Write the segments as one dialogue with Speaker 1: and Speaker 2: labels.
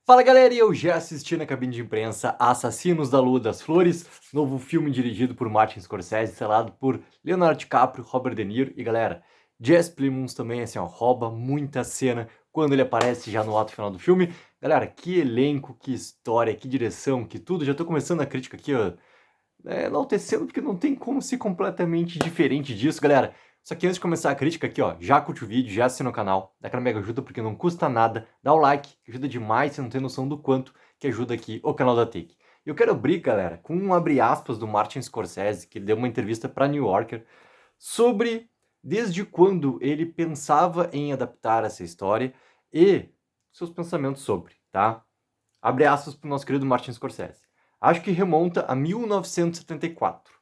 Speaker 1: Fala galera, e eu já assisti na cabine de imprensa Assassinos da Lua das Flores, novo filme dirigido por Martin Scorsese, estrelado por Leonardo DiCaprio, Robert De Niro e galera, Jesse Plemons também, assim ó, rouba muita cena quando ele aparece já no ato final do filme. Galera, que elenco, que história, que direção, que tudo, já tô começando a crítica aqui, ó, enaltecendo, porque não tem como ser completamente diferente disso, galera. Só que antes de começar a crítica aqui, ó, já curte o vídeo, já assina o canal, dá aquela mega ajuda porque não custa nada, dá o like, que ajuda demais, você não tem noção do quanto que ajuda aqui o canal da Take. Eu quero abrir, galera, com um abre aspas do Martin Scorsese, que ele deu uma entrevista para New Yorker, sobre desde quando ele pensava em adaptar essa história e seus pensamentos sobre, tá? Abre aspas para o nosso querido Martin Scorsese. Acho que remonta a 1974,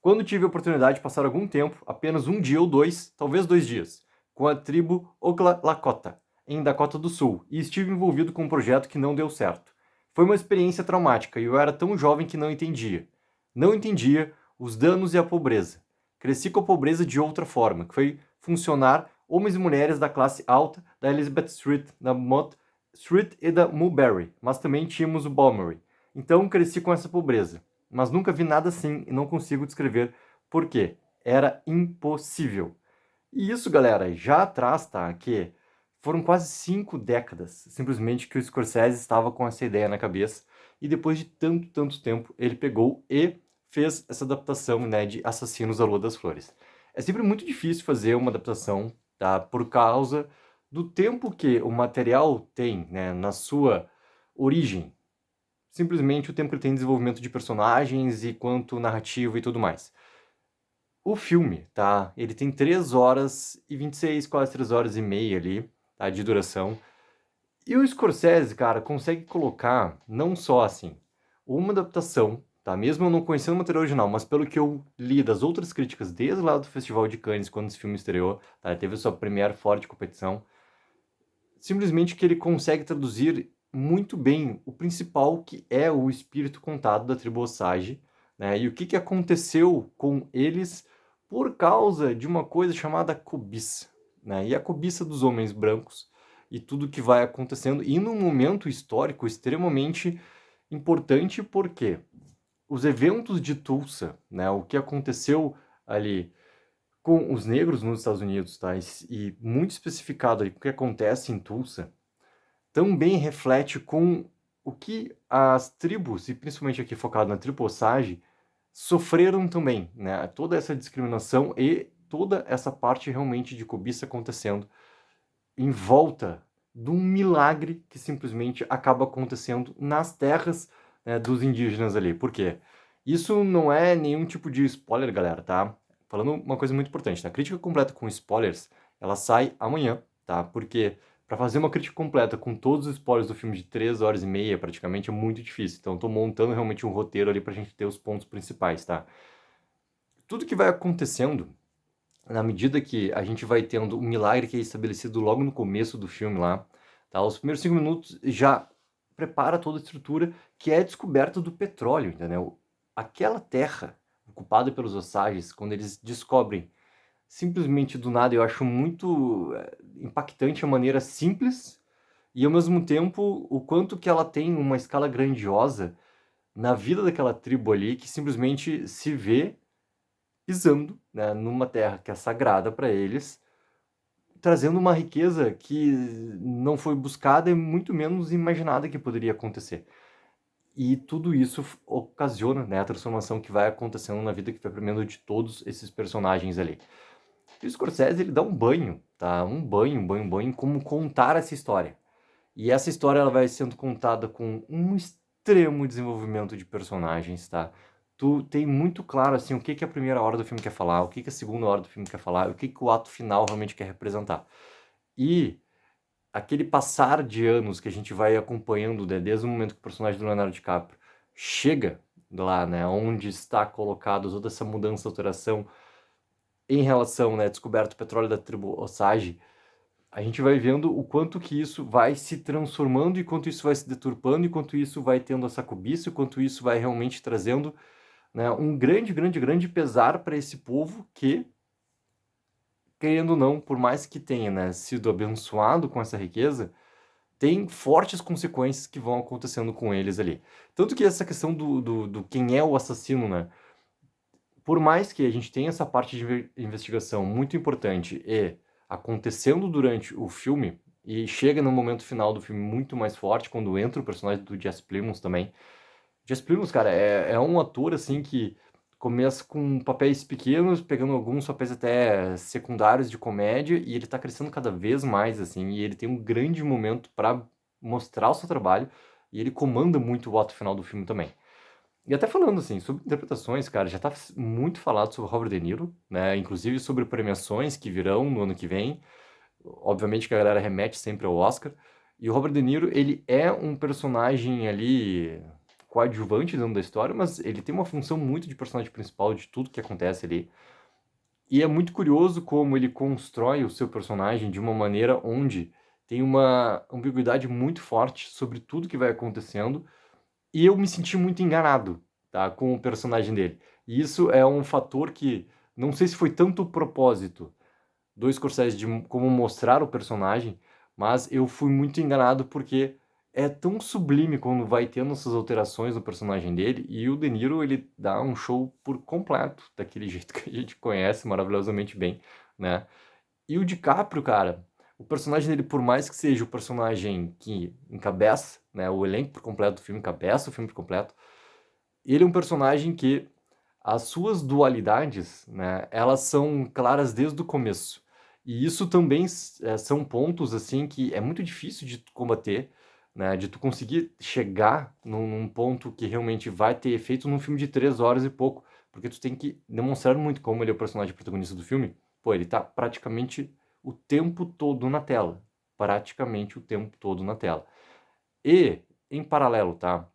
Speaker 1: quando tive a oportunidade de passar algum tempo, apenas um dia ou dois, talvez 2 dias, com a tribo Lakota, em Dakota do Sul, e estive envolvido com um projeto que não deu certo. Foi uma experiência traumática e eu era tão jovem que não entendia. Não entendia os danos e a pobreza. Cresci com a pobreza de outra forma, que foi funcionar homens e mulheres da classe alta da Elizabeth Street, da Mott Street e da Mulberry, mas também tínhamos o Balmery. Então cresci com essa pobreza, mas nunca vi nada assim e não consigo descrever por quê. Era impossível. E isso, galera, já atrás, tá? Que foram quase 5 décadas, simplesmente, que o Scorsese estava com essa ideia na cabeça. E depois de tanto tempo, ele pegou e fez essa adaptação, né, de Assassinos da Lua das Flores. É sempre muito difícil fazer uma adaptação, tá? Por causa do tempo que o material tem, né, na sua origem. Simplesmente o tempo que ele tem de desenvolvimento de personagens e quanto narrativa e tudo mais. O filme, tá? Ele tem 3 horas e 26, quase 3 horas e meia ali, tá? De duração. E o Scorsese, cara, consegue colocar, não só assim, uma adaptação, tá? Mesmo eu não conhecendo o material original, mas pelo que eu li das outras críticas desde lá do Festival de Cannes, quando esse filme estreou, tá? Teve sua premiere fora de competição. Simplesmente que ele consegue traduzir muito bem o principal, que é o espírito contado da tribo Osage, né? E o que aconteceu com eles por causa de uma coisa chamada cobiça, né? E a cobiça dos homens brancos e tudo que vai acontecendo, e num momento histórico extremamente importante, porque os eventos de Tulsa, né? O que aconteceu ali com os negros nos Estados Unidos, tá? E muito especificado aí o que acontece em Tulsa, também reflete com o que as tribos, e principalmente aqui focado na tribo Osage, sofreram também, né? Toda essa discriminação e toda essa parte realmente de cobiça acontecendo em volta de um milagre que simplesmente acaba acontecendo nas terras, né, dos indígenas ali. Por quê? Isso não é nenhum tipo de spoiler, galera, tá? Falando uma coisa muito importante, tá? A crítica completa com spoilers, ela sai amanhã, tá? Porque para fazer uma crítica completa com todos os spoilers do filme de 3 horas e meia, praticamente, é muito difícil. Então, eu tô montando realmente um roteiro ali pra gente ter os pontos principais, tá? Tudo que vai acontecendo na medida que a gente vai tendo um milagre que é estabelecido logo no começo do filme lá, tá? Os primeiros 5 minutos já prepara toda a estrutura que é a descoberta do petróleo, entendeu? Aquela terra ocupada pelos Osages, quando eles descobrem simplesmente do nada, eu acho muito impactante a maneira simples e ao mesmo tempo o quanto que ela tem uma escala grandiosa na vida daquela tribo ali, que simplesmente se vê pisando, né, numa terra que é sagrada para eles, trazendo uma riqueza que não foi buscada e muito menos imaginada que poderia acontecer. E tudo isso ocasiona, né, a transformação que vai acontecendo na vida que vai primeiro de todos esses personagens ali. E o Scorsese, ele dá um banho, tá? Um banho em como contar essa história. E essa história ela vai sendo contada com um extremo desenvolvimento de personagens, tá? Tu tem muito claro assim o que que a primeira hora do filme quer falar, o que que a segunda hora do filme quer falar, o que que o ato final realmente quer representar. E aquele passar de anos que a gente vai acompanhando, né, desde o momento que o personagem do Leonardo DiCaprio chega lá, né, onde está colocado toda essa mudança, alteração em relação, né, descoberto o petróleo da tribo Osage, a gente vai vendo o quanto que isso vai se transformando e quanto isso vai se deturpando e quanto isso vai tendo essa cobiça, e quanto isso vai realmente trazendo, né, um grande pesar para esse povo que, querendo ou não, por mais que tenha, né, sido abençoado com essa riqueza, tem fortes consequências que vão acontecendo com eles ali. Tanto que essa questão do quem é o assassino, né? Por mais que a gente tenha essa parte de investigação muito importante e acontecendo durante o filme, e chega no momento final do filme muito mais forte, quando entra o personagem do Jesse Plemons também. Jesse Plemons, cara, é um ator, assim, que começa com papéis pequenos, pegando alguns papéis até secundários de comédia, e ele tá crescendo cada vez mais, assim, e ele tem um grande momento para mostrar o seu trabalho, e ele comanda muito o ato final do filme também. E até falando, assim, sobre interpretações, cara, já tá muito falado sobre Robert De Niro, né? Inclusive sobre premiações que virão no ano que vem. Obviamente que a galera remete sempre ao Oscar. E o Robert De Niro, ele é um personagem ali coadjuvante dentro da história, mas ele tem uma função muito de personagem principal de tudo que acontece ali. E é muito curioso como ele constrói o seu personagem de uma maneira onde tem uma ambiguidade muito forte sobre tudo que vai acontecendo e eu me senti muito enganado, tá, com o personagem dele. E isso é um fator que não sei se foi tanto o propósito do Scorsese de como mostrar o personagem, mas eu fui muito enganado porque é tão sublime quando vai tendo essas alterações no personagem dele, e o De Niro, ele dá um show por completo, daquele jeito que a gente conhece maravilhosamente bem, né? E o DiCaprio, cara, o personagem dele, por mais que seja o personagem que encabeça, né, o elenco por completo do filme, encabeça o filme por completo, ele é um personagem que as suas dualidades, né, elas são claras desde o começo. E isso também são pontos assim que é muito difícil de tu combater, né, de tu conseguir chegar num ponto que realmente vai ter efeito num filme de 3 horas e pouco, porque tu tem que demonstrar muito como ele é o personagem protagonista do filme. Pô, ele tá praticamente o tempo todo na tela, praticamente o tempo todo na tela. E em paralelo, tá?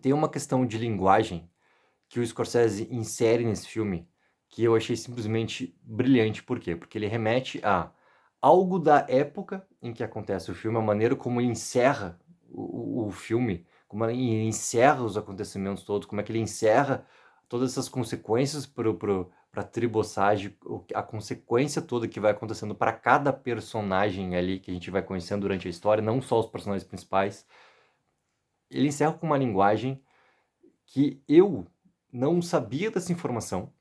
Speaker 1: Tem uma questão de linguagem que o Scorsese insere nesse filme que eu achei simplesmente brilhante. Por quê? Porque ele remete a algo da época em que acontece o filme, a maneira como ele encerra o filme, como ele encerra os acontecimentos todos, como é que ele encerra todas essas consequências para a tribossagem, a consequência toda que vai acontecendo para cada personagem ali que a gente vai conhecendo durante a história, não só os personagens principais. Ele encerra com uma linguagem que eu não sabia dessa informação,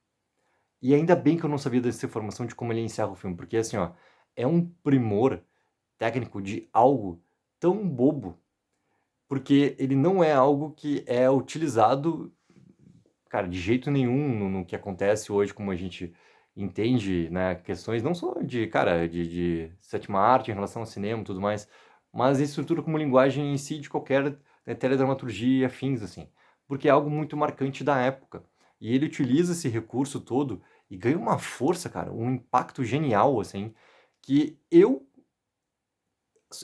Speaker 1: e ainda bem que eu não sabia dessa informação de como ele encerra o filme, porque assim, ó, é um primor técnico de algo tão bobo, porque ele não é algo que é utilizado, cara, de jeito nenhum no que acontece hoje, como a gente entende, né, questões não só de, cara, de sétima arte em relação ao cinema e tudo mais, mas a estrutura como linguagem em si de qualquer, né, teledramaturgia e afins, assim, porque é algo muito marcante da época. E ele utiliza esse recurso todo e ganha uma força, cara, um impacto genial, assim, que eu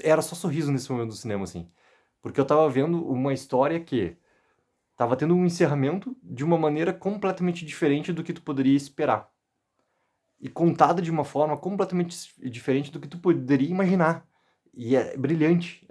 Speaker 1: era só sorriso nesse momento do cinema, assim, porque eu tava vendo uma história que tava tendo um encerramento de uma maneira completamente diferente do que tu poderia esperar. E contada de uma forma completamente diferente do que tu poderia imaginar. E é brilhante,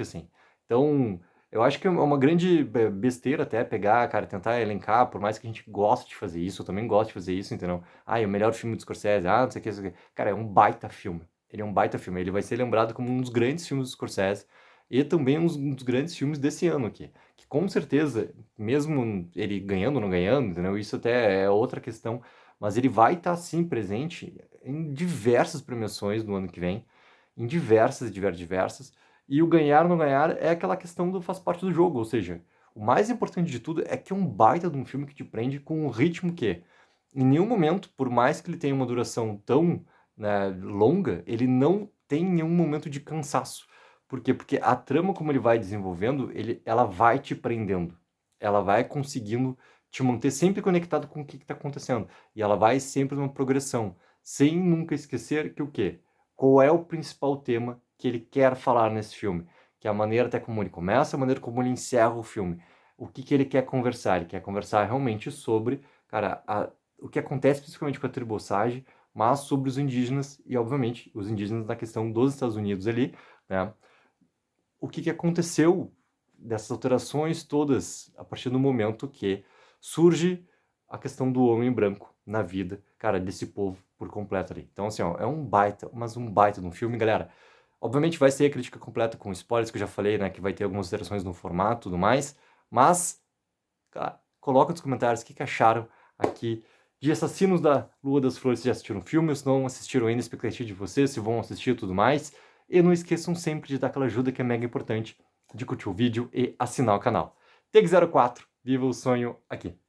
Speaker 1: assim. Então, eu acho que é uma grande besteira até pegar, cara, tentar elencar, por mais que a gente goste de fazer isso, eu também gosto de fazer isso, entendeu? Ah, é o melhor filme do Scorsese, ah, não sei o que, não sei o que. Cara, é um baita filme. Ele é um baita filme. Ele vai ser lembrado como um dos grandes filmes do Scorsese e também um dos grandes filmes desse ano aqui. Que com certeza, mesmo ele ganhando ou não ganhando, entendeu? Isso até é outra questão, mas ele vai estar sim presente em diversas premiações no ano que vem, em diversas, e o ganhar ou não ganhar é aquela questão do faz parte do jogo, ou seja, o mais importante de tudo é que é um baita de um filme que te prende com um ritmo que, em nenhum momento, por mais que ele tenha uma duração tão, né, longa, ele não tem nenhum momento de cansaço. Por quê? Porque a trama, como ele vai desenvolvendo, ela vai te prendendo. Ela vai conseguindo te manter sempre conectado com o que está acontecendo. E ela vai sempre numa progressão, sem nunca esquecer que o quê? Qual é o principal tema que ele quer falar nesse filme? Que é a maneira até como ele começa, a maneira como ele encerra o filme. O que ele quer conversar? Ele quer conversar realmente sobre, cara, o que acontece principalmente com a tribossagem, mas sobre os indígenas e, obviamente, os indígenas na questão dos Estados Unidos ali, né? O que aconteceu dessas alterações todas a partir do momento que surge a questão do homem branco na vida, cara, desse povo por completo ali. Então, assim, ó, é um baita, mas um baita de um filme, galera. Obviamente vai ser a crítica completa com spoilers, que eu já falei, né, que vai ter algumas alterações no formato e tudo mais, mas coloca nos comentários o que acharam aqui de Assassinos da Lua das Flores. Se já assistiram o filme, ou se não assistiram ainda, a expectativa de vocês, se vão assistir e tudo mais. E não esqueçam sempre de dar aquela ajuda que é mega importante, de curtir o vídeo e assinar o canal. TEG04, viva o sonho aqui!